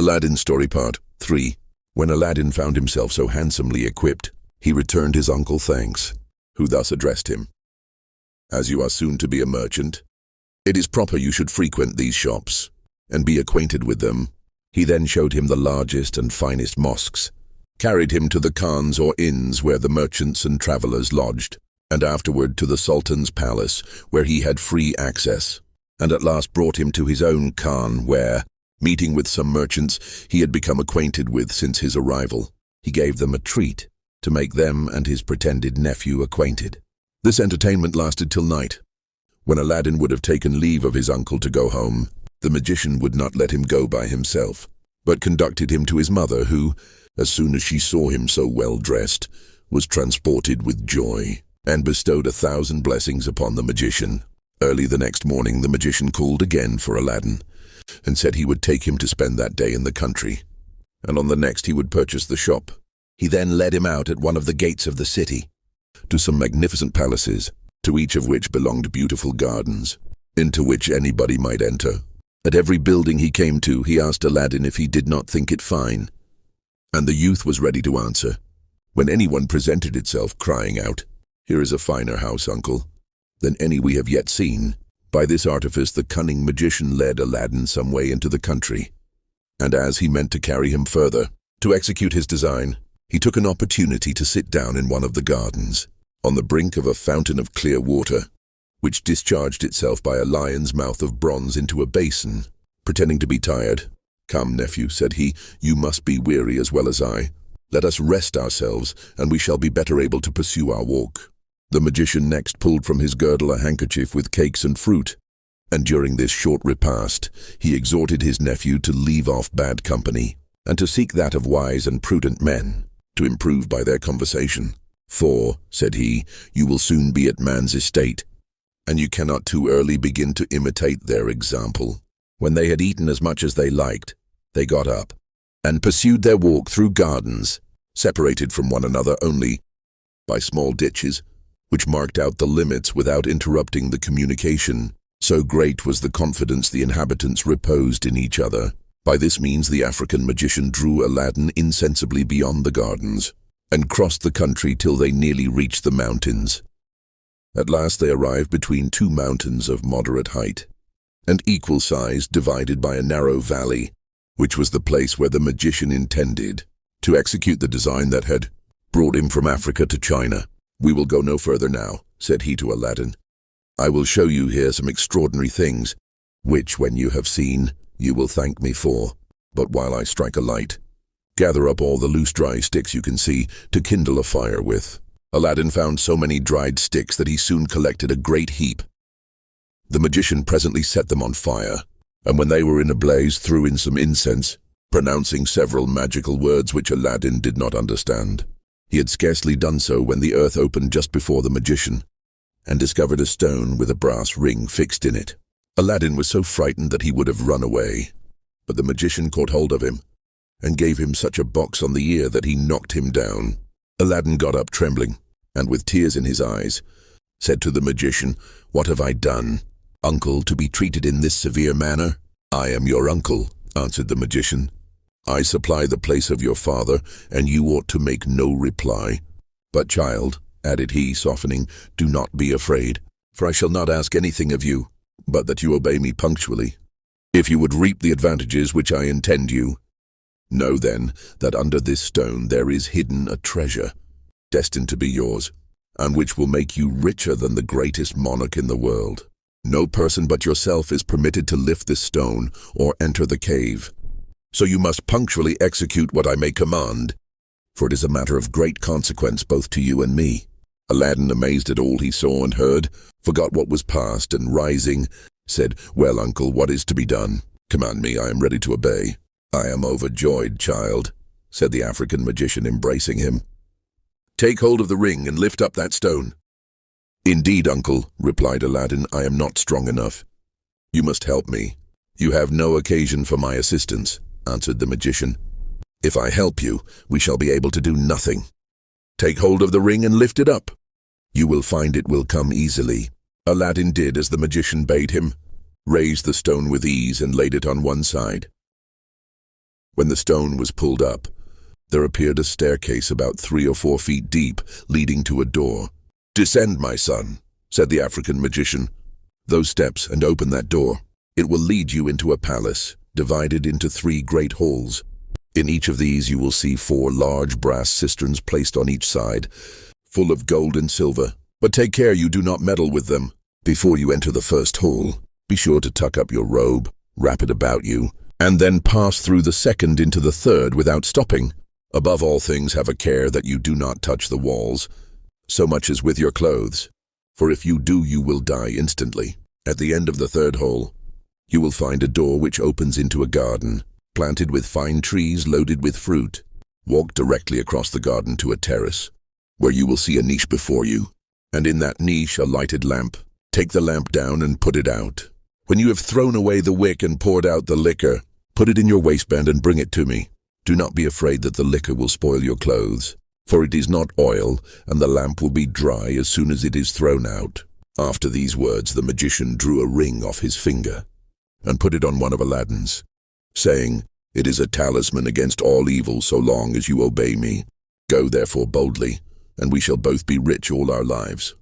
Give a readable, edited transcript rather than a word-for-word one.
Aladdin Story Part 3. When Aladdin found himself so handsomely equipped, he returned his uncle thanks, who thus addressed him. As you are soon to be a merchant, it is proper you should frequent these shops, and be acquainted with them. He then showed him the largest and finest mosques, carried him to the khans or inns where the merchants and travelers lodged, and afterward to the Sultan's palace, where he had free access, and at last brought him to his own khan, where, meeting with some merchants he had become acquainted with since his arrival, he gave them a treat to make them and his pretended nephew acquainted. This entertainment lasted till night. When Aladdin would have taken leave of his uncle to go home, the magician would not let him go by himself, but conducted him to his mother, who, as soon as she saw him so well dressed, was transported with joy, and bestowed 1,000 blessings upon the magician. Early the next morning the magician called again for Aladdin, and said he would take him to spend that day in the country, and on the next he would purchase the shop. He then led him out at one of the gates of the city, to some magnificent palaces, to each of which belonged beautiful gardens, into which anybody might enter. At every building he came to, he asked Aladdin if he did not think it fine, and the youth was ready to answer, when anyone presented itself, crying out, "Here is a finer house, uncle, than any we have yet seen." By this artifice the cunning magician led Aladdin some way into the country, and as he meant to carry him further, to execute his design, he took an opportunity to sit down in one of the gardens, on the brink of a fountain of clear water, which discharged itself by a lion's mouth of bronze into a basin. Pretending to be tired, "Come, nephew," said he, "you must be weary as well as I. Let us rest ourselves, and we shall be better able to pursue our walk." The magician next pulled from his girdle a handkerchief with cakes and fruit, and during this short repast he exhorted his nephew to leave off bad company, and to seek that of wise and prudent men, to improve by their conversation. "For," said he, "you will soon be at man's estate, and you cannot too early begin to imitate their example." When they had eaten as much as they liked, they got up, and pursued their walk through gardens, separated from one another only by small ditches, which marked out the limits without interrupting the communication. So great was the confidence the inhabitants reposed in each other. By this means the African magician drew Aladdin insensibly beyond the gardens, and crossed the country till they nearly reached the mountains. At last they arrived between two mountains of moderate height, and equal size, divided by a narrow valley, which was the place where the magician intended to execute the design that had brought him from Africa to China. "We will go no further now," said he to Aladdin. "I will show you here some extraordinary things, which, when you have seen, you will thank me for. But while I strike a light, gather up all the loose dry sticks you can see, to kindle a fire with." Aladdin found so many dried sticks that he soon collected a great heap. The magician presently set them on fire, and when they were in a blaze threw in some incense, pronouncing several magical words which Aladdin did not understand. He had scarcely done so when the earth opened just before the magician, and discovered a stone with a brass ring fixed in it. Aladdin was so frightened that he would have run away, but the magician caught hold of him, and gave him such a box on the ear that he knocked him down. Aladdin got up trembling, and with tears in his eyes, said to the magician, "What have I done, uncle, to be treated in this severe manner?" "I am your uncle," answered the magician. "I supply the place of your father, and you ought to make no reply. But, child," added he, softening, "do not be afraid, for I shall not ask anything of you, but that you obey me punctually. If you would reap the advantages which I intend you, know then that under this stone there is hidden a treasure, destined to be yours, and which will make you richer than the greatest monarch in the world. No person but yourself is permitted to lift this stone or enter the cave. So you must punctually execute what I may command, for it is a matter of great consequence both to you and me." Aladdin, amazed at all he saw and heard, forgot what was past, and rising, said, "Well, uncle, what is to be done? Command me, I am ready to obey." "I am overjoyed, child," said the African magician, embracing him. "Take hold of the ring and lift up that stone." "Indeed, uncle," replied Aladdin, "I am not strong enough. You must help me." "You have no occasion for my assistance," answered the magician. "If I help you, we shall be able to do nothing. Take hold of the ring and lift it up. You will find it will come easily." Aladdin did as the magician bade him, raised the stone with ease and laid it on one side. When the stone was pulled up, there appeared a staircase about 3 or 4 feet deep, leading to a door. "Descend, my son," said the African magician. "Those steps, and open that door. It will lead you into a palace, divided into 3 great halls. In each of these you will see 4 large brass cisterns placed on each side, full of gold and silver. But take care you do not meddle with them. Before you enter the first hall, be sure to tuck up your robe, wrap it about you, and then pass through the second into the third without stopping. Above all things, have a care that you do not touch the walls, so much as with your clothes, for if you do, you will die instantly. At the end of the third hall, you will find a door which opens into a garden, planted with fine trees loaded with fruit. Walk directly across the garden to a terrace, where you will see a niche before you, and in that niche a lighted lamp. Take the lamp down and put it out. When you have thrown away the wick and poured out the liquor, put it in your waistband and bring it to me. Do not be afraid that the liquor will spoil your clothes, for it is not oil, and the lamp will be dry as soon as it is thrown out." After these words, the magician drew a ring off his finger and put it on one of Aladdin's, saying, "It is a talisman against all evil so long as you obey me. Go therefore boldly, and we shall both be rich all our lives."